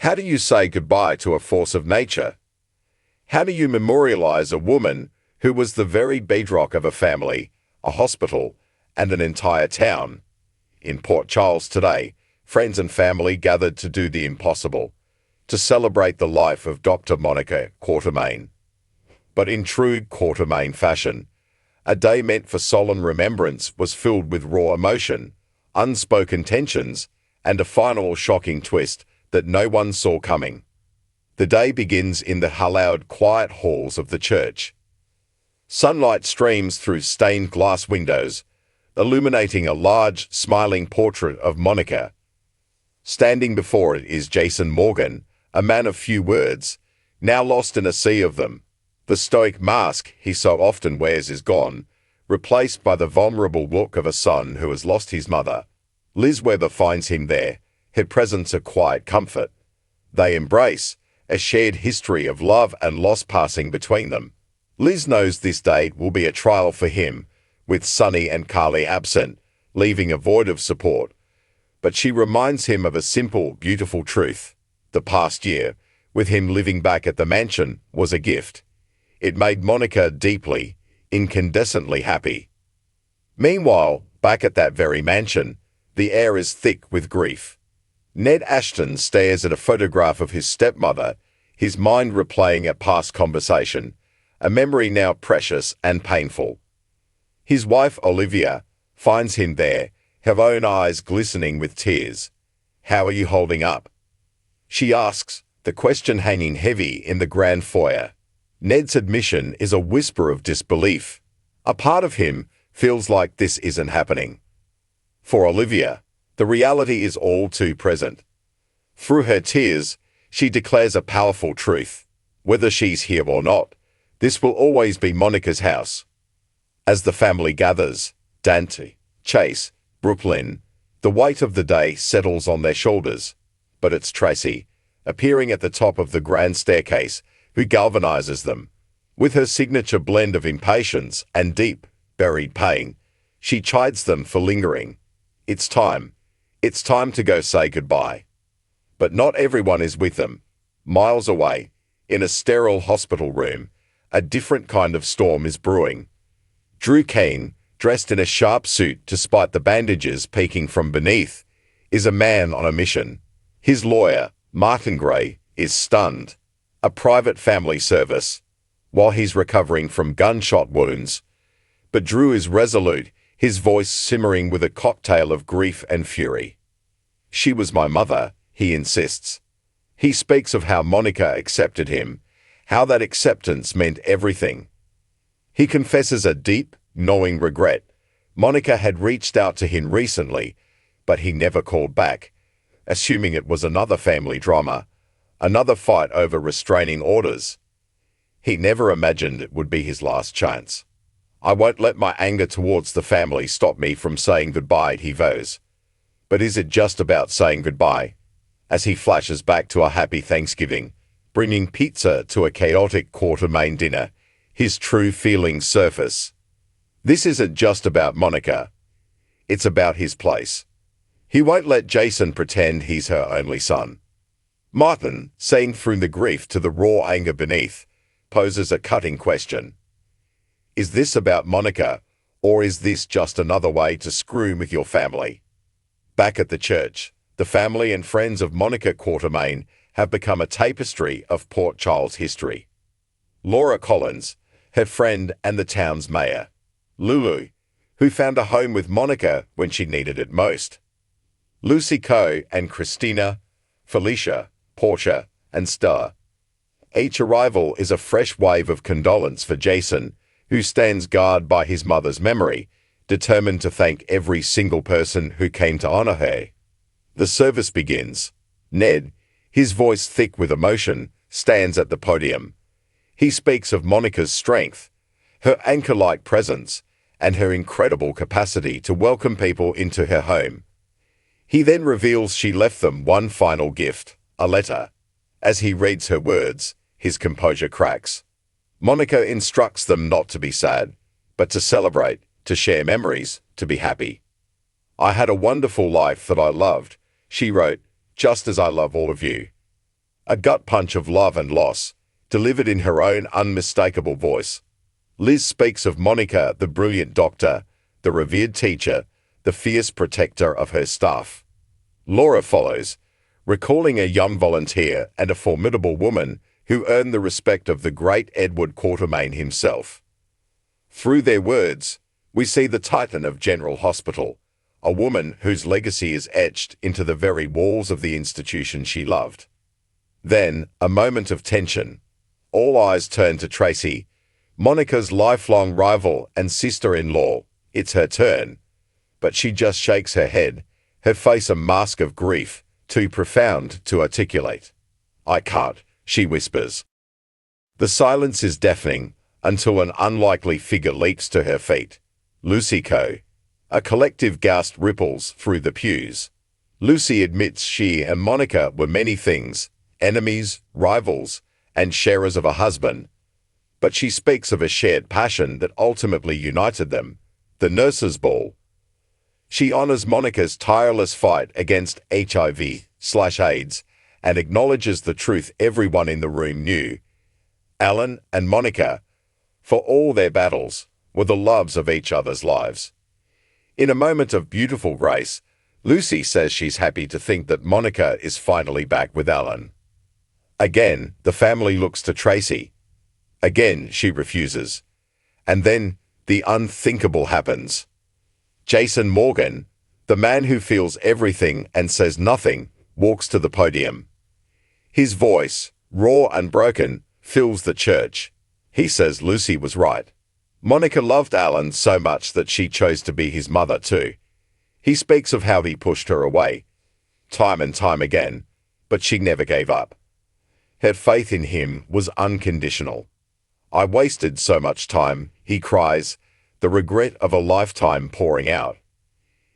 How do you say goodbye to a force of nature? How do you memorialize a woman who was the very bedrock of a family, a hospital, and an entire town? In Port Charles today, friends and family gathered to do the impossible, to celebrate the life of Dr. Monica Quartermain. But in true Quartermain fashion, a day meant for solemn remembrance was filled with raw emotion, unspoken tensions, and a final shocking twist that no one saw coming. The day begins in the hallowed, quiet halls of the church. Sunlight streams through stained glass windows, illuminating a large, smiling portrait of Monica. Standing before it is Jason Morgan, a man of few words, now lost in a sea of them. The stoic mask he so often wears is gone, replaced by the vulnerable look of a son who has lost his mother. Liz Weber finds him there, her presence a quiet comfort. They embrace, a shared history of love and loss passing between them. Liz knows this date will be a trial for him, with Sonny and Carly absent, leaving a void of support. But she reminds him of a simple, beautiful truth. The past year, with him living back at the mansion, was a gift. It made Monica deeply, incandescently happy. Meanwhile, back at that very mansion, the air is thick with grief. Ned Ashton stares at a photograph of his stepmother, his mind replaying a past conversation, a memory now precious and painful. His wife, Olivia, finds him there, her own eyes glistening with tears. "How are you holding up?" she asks, the question hanging heavy in the grand foyer. Ned's admission is a whisper of disbelief. A part of him feels like this isn't happening. For Olivia, the reality is all too present. Through her tears, she declares a powerful truth. Whether she's here or not, this will always be Monica's house. As the family gathers, Dante, Chase, Brooklyn, the weight of the day settles on their shoulders. But it's Tracy, appearing at the top of the grand staircase, who galvanizes them. With her signature blend of impatience and deep, buried pain, she chides them for lingering. It's time. It's time to go say goodbye. But not everyone is with them. Miles away, in a sterile hospital room, a different kind of storm is brewing. Drew Kane, dressed in a sharp suit despite the bandages peeking from beneath, is a man on a mission. His lawyer, Martin Gray, is stunned. A private family service, while he's recovering from gunshot wounds. But Drew is resolute, his voice simmering with a cocktail of grief and fury. "She was my mother," he insists. He speaks of how Monica accepted him, how that acceptance meant everything. He confesses a deep, gnawing regret. Monica had reached out to him recently, but he never called back, assuming it was another family drama, another fight over restraining orders. He never imagined it would be his last chance. "I won't let my anger towards the family stop me from saying goodbye," he vows. But is it just about saying goodbye? As he flashes back to a happy Thanksgiving, bringing pizza to a chaotic Quartermain dinner, his true feelings surface. This isn't just about Monica. It's about his place. He won't let Jason pretend he's her only son. Martin, seeing through the grief to the raw anger beneath, poses a cutting question. Is this about Monica, or is this just another way to screw with your family? Back at the church, the family and friends of Monica Quartermain have become a tapestry of Port Charles history. Laura Collins, her friend and the town's mayor. Lulu, who found a home with Monica when she needed it most. Lucy Coe and Christina, Felicia, Portia, and Star. Each arrival is a fresh wave of condolence for Jason, who stands guard by his mother's memory, determined to thank every single person who came to honor her. The service begins. Ned, his voice thick with emotion, stands at the podium. He speaks of Monica's strength, her anchor-like presence, and her incredible capacity to welcome people into her home. He then reveals she left them one final gift, a letter. As he reads her words, his composure cracks. Monica instructs them not to be sad, but to celebrate, to share memories, to be happy. "I had a wonderful life that I loved," she wrote, "just as I love all of you." A gut punch of love and loss, delivered in her own unmistakable voice. Liz speaks of Monica, the brilliant doctor, the revered teacher, the fierce protector of her staff. Laura follows, recalling a young volunteer and a formidable woman who earned the respect of the great Edward Quatermain himself. Through their words, we see the titan of General Hospital, a woman whose legacy is etched into the very walls of the institution she loved. Then, a moment of tension. All eyes turn to Tracy, Monica's lifelong rival and sister-in-law. It's her turn. But she just shakes her head, her face a mask of grief, too profound to articulate. "I can't," she whispers. The silence is deafening until an unlikely figure leaps to her feet. Lucy Co. A collective gasp ripples through the pews. Lucy admits she and Monica were many things, enemies, rivals, and sharers of a husband. But she speaks of a shared passion that ultimately united them, the nurses' ball. She honors Monica's tireless fight against HIV/AIDS and acknowledges the truth everyone in the room knew. Alan and Monica, for all their battles, were the loves of each other's lives. In a moment of beautiful grace, Lucy says she's happy to think that Monica is finally back with Alan. Again, the family looks to Tracy. Again, she refuses. And then, the unthinkable happens. Jason Morgan, the man who feels everything and says nothing, walks to the podium. His voice, raw and broken, fills the church. He says Lucy was right. Monica loved Alan so much that she chose to be his mother too. He speaks of how he pushed her away, time and time again, but she never gave up. Her faith in him was unconditional. "I wasted so much time," he cries, the regret of a lifetime pouring out.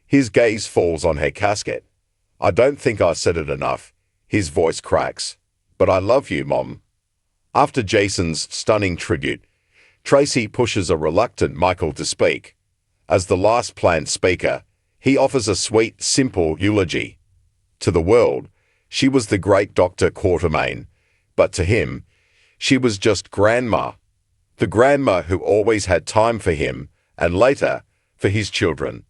His gaze falls on her casket. "I don't think I said it enough." His voice cracks. "But I love you, Mom." After Jason's stunning tribute, Tracy pushes a reluctant Michael to speak. As the last planned speaker, he offers a sweet, simple eulogy. To the world, she was the great Dr. Quatermain, but to him, she was just Grandma. The grandma who always had time for him, and later, for his children.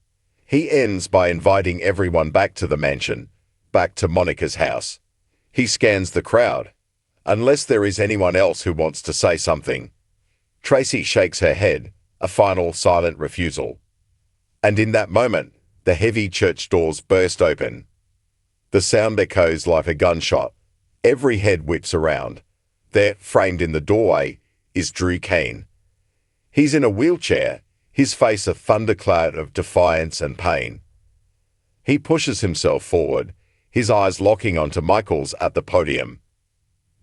He ends by inviting everyone back to the mansion, back to Monica's house. He scans the crowd. Unless there is anyone else who wants to say something. Tracy shakes her head, a final silent refusal. And in that moment, the heavy church doors burst open. The sound echoes like a gunshot. Every head whips around. There, framed in the doorway, is Drew Kane. He's in a wheelchair, his face a thundercloud of defiance and pain. He pushes himself forward, his eyes locking onto Michael's at the podium.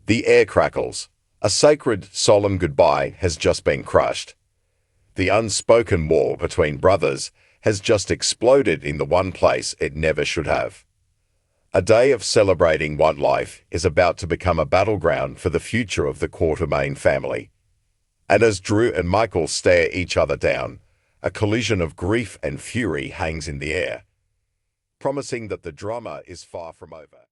The air crackles. A sacred, solemn goodbye has just been crushed. The unspoken war between brothers has just exploded in the one place it never should have. A day of celebrating one life is about to become a battleground for the future of the Quatermain family. And as Drew and Michael stare each other down, a collision of grief and fury hangs in the air, promising that the drama is far from over.